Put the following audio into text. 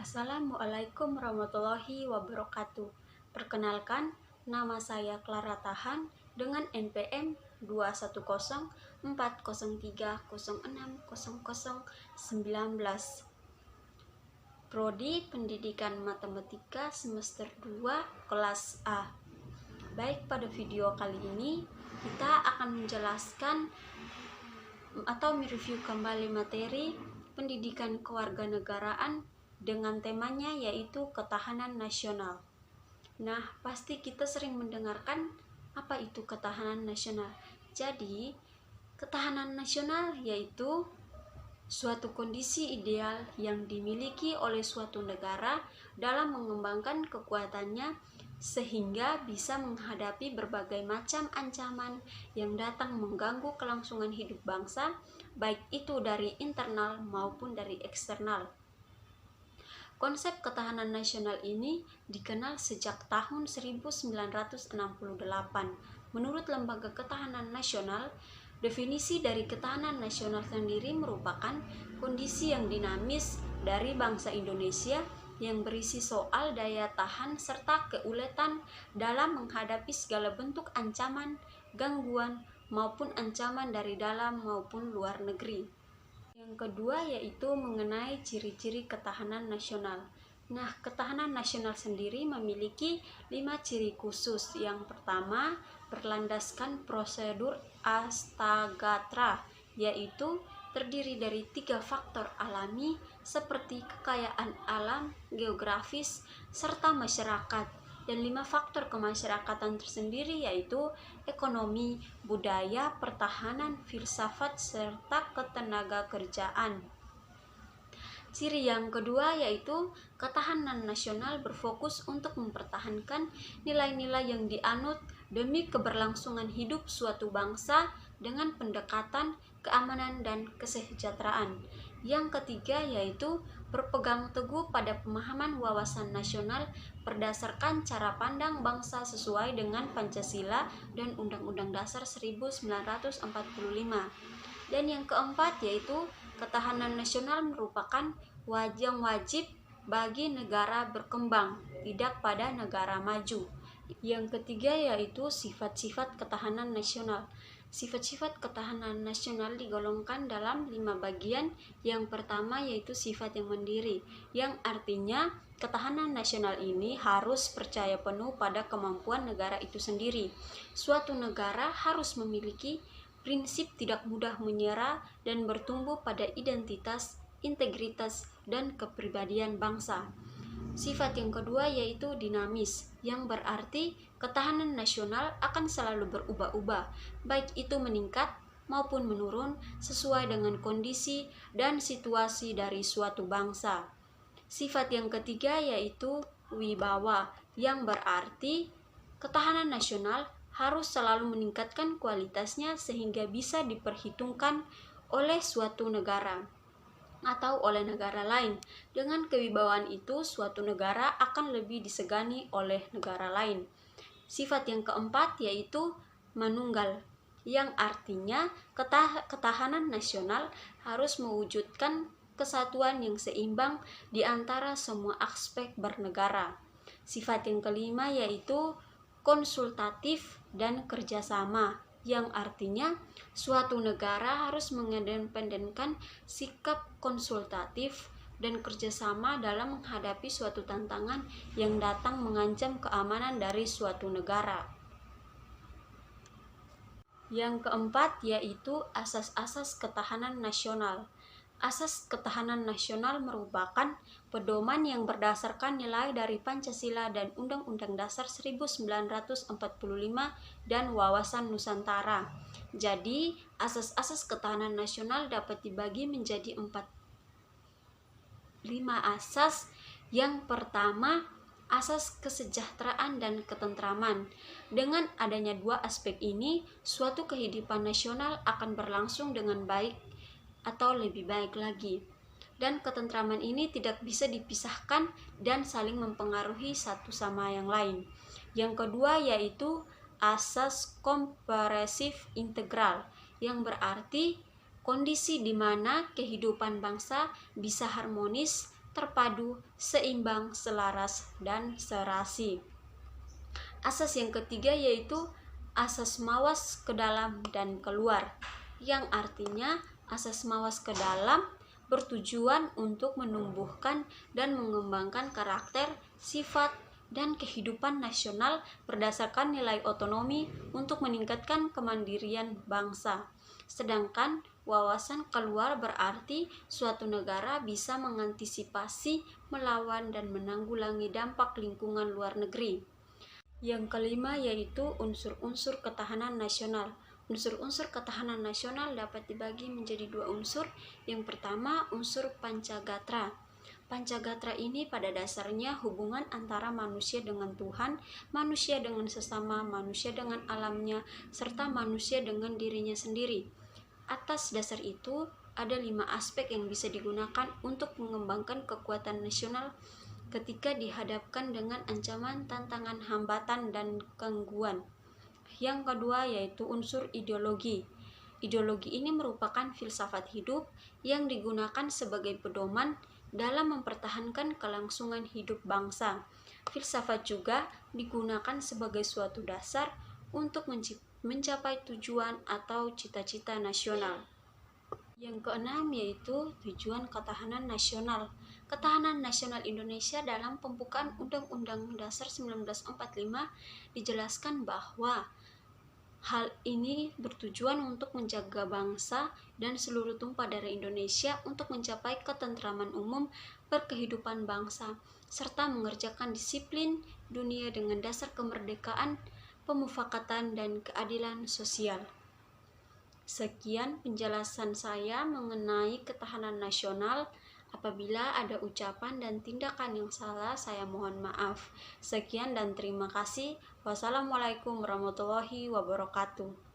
Assalamualaikum warahmatullahi wabarakatuh. Perkenalkan, nama saya Clara Tahan dengan NPM 21040306019. Prodi Pendidikan Matematika semester 2 kelas A. Baik, pada video kali ini kita akan menjelaskan atau mereview kembali materi pendidikan kewarganegaraan dengan temanya yaitu ketahanan nasional. Nah, pasti kita sering mendengarkan apa itu ketahanan nasional. Jadi, ketahanan nasional yaitu suatu kondisi ideal yang dimiliki oleh suatu negara dalam mengembangkan kekuatannya sehingga bisa menghadapi berbagai macam ancaman yang datang mengganggu kelangsungan hidup bangsa, baik itu dari internal maupun dari eksternal. Konsep ketahanan nasional ini dikenal sejak tahun 1968. Menurut Lembaga Ketahanan Nasional, definisi dari ketahanan nasional sendiri merupakan kondisi yang dinamis dari bangsa Indonesia yang berisi soal daya tahan serta keuletan dalam menghadapi segala bentuk ancaman, gangguan, maupun ancaman dari dalam maupun luar negeri. Yang kedua yaitu mengenai ciri-ciri ketahanan nasional. Nah, ketahanan nasional sendiri memiliki 5 ciri khusus. Yang pertama, berlandaskan prosedur Astagatra, yaitu terdiri dari 3 faktor alami seperti kekayaan alam, geografis, serta masyarakat, dan 5 faktor kemasyarakatan tersendiri yaitu ekonomi, budaya, pertahanan, filsafat, serta ketenaga kerjaan. Ciri yang kedua yaitu ketahanan nasional berfokus untuk mempertahankan nilai-nilai yang dianut demi keberlangsungan hidup suatu bangsa dengan pendekatan keamanan dan kesejahteraan. Yang ketiga yaitu berpegang teguh pada pemahaman wawasan nasional berdasarkan cara pandang bangsa sesuai dengan Pancasila dan Undang-Undang Dasar 1945. Dan yang keempat yaitu ketahanan nasional merupakan wajib bagi negara berkembang, tidak pada negara maju. Yang ketiga yaitu sifat-sifat ketahanan nasional. Sifat-sifat ketahanan nasional digolongkan dalam 5 bagian. Yang pertama yaitu sifat yang mandiri, yang artinya ketahanan nasional ini harus percaya penuh pada kemampuan negara itu sendiri. Suatu negara harus memiliki prinsip tidak mudah menyerah dan bertumbuh pada identitas, integritas, dan kepribadian bangsa. Sifat yang kedua yaitu dinamis, yang berarti ketahanan nasional akan selalu berubah-ubah, baik itu meningkat maupun menurun sesuai dengan kondisi dan situasi dari suatu bangsa. Sifat yang ketiga yaitu wibawa, yang berarti ketahanan nasional harus selalu meningkatkan kualitasnya sehingga bisa diperhitungkan oleh suatu negara atau oleh negara lain. Dengan kewibawaan itu, suatu negara akan lebih disegani oleh negara lain. Sifat yang keempat yaitu manunggal, yang artinya ketahanan nasional harus mewujudkan kesatuan yang seimbang di antara semua aspek bernegara. Sifat yang kelima yaitu konsultatif dan kerjasama, yang artinya suatu negara harus mengedepankan sikap konsultatif dan kerjasama dalam menghadapi suatu tantangan yang datang mengancam keamanan dari suatu negara. Yang keempat yaitu asas-asas ketahanan nasional. Asas ketahanan nasional merupakan pedoman yang berdasarkan nilai dari Pancasila dan Undang-Undang Dasar 1945 dan wawasan Nusantara. Jadi, asas-asas ketahanan nasional dapat dibagi menjadi 5 asas. Yang pertama, asas kesejahteraan dan ketentraman. Dengan adanya 2 aspek ini, suatu kehidupan nasional akan berlangsung dengan baik atau lebih baik lagi. Dan ketentraman ini tidak bisa dipisahkan dan saling mempengaruhi satu sama yang lain. Yang kedua yaitu asas komprehensif integral, yang berarti kondisi di mana kehidupan bangsa bisa harmonis terpadu, seimbang, selaras, dan serasi. Asas yang ketiga yaitu asas mawas ke dalam dan keluar, yang artinya asas mawas ke dalam bertujuan untuk menumbuhkan dan mengembangkan karakter, sifat, dan kehidupan nasional berdasarkan nilai otonomi untuk meningkatkan kemandirian bangsa. Sedangkan wawasan keluar berarti suatu negara bisa mengantisipasi, melawan, dan menanggulangi dampak lingkungan luar negeri. Yang kelima yaitu unsur-unsur ketahanan nasional. Unsur-unsur ketahanan nasional dapat dibagi menjadi dua unsur. Yang pertama, unsur pancagatra. Pancagatra ini pada dasarnya hubungan antara manusia dengan Tuhan, manusia dengan sesama, manusia dengan alamnya, serta manusia dengan dirinya sendiri. Atas dasar itu, ada 5 aspek yang bisa digunakan untuk mengembangkan kekuatan nasional ketika dihadapkan dengan ancaman, tantangan, hambatan, dan gangguan. Yang kedua yaitu unsur ideologi. Ideologi ini merupakan filsafat hidup yang digunakan sebagai pedoman dalam mempertahankan kelangsungan hidup bangsa. Filsafat juga digunakan sebagai suatu dasar untuk mencapai tujuan atau cita-cita nasional. Yang keenam yaitu tujuan ketahanan nasional. Ketahanan nasional Indonesia dalam pembukaan Undang-Undang Dasar 1945 dijelaskan bahwa hal ini bertujuan untuk menjaga bangsa dan seluruh tumpah darah Indonesia untuk mencapai ketentraman umum berkehidupan bangsa, serta mengerjakan disiplin dunia dengan dasar kemerdekaan, pemufakatan, dan keadilan sosial. Sekian penjelasan saya mengenai ketahanan nasional. Apabila ada ucapan dan tindakan yang salah, saya mohon maaf. Sekian dan terima kasih. Wassalamualaikum warahmatullahi wabarakatuh.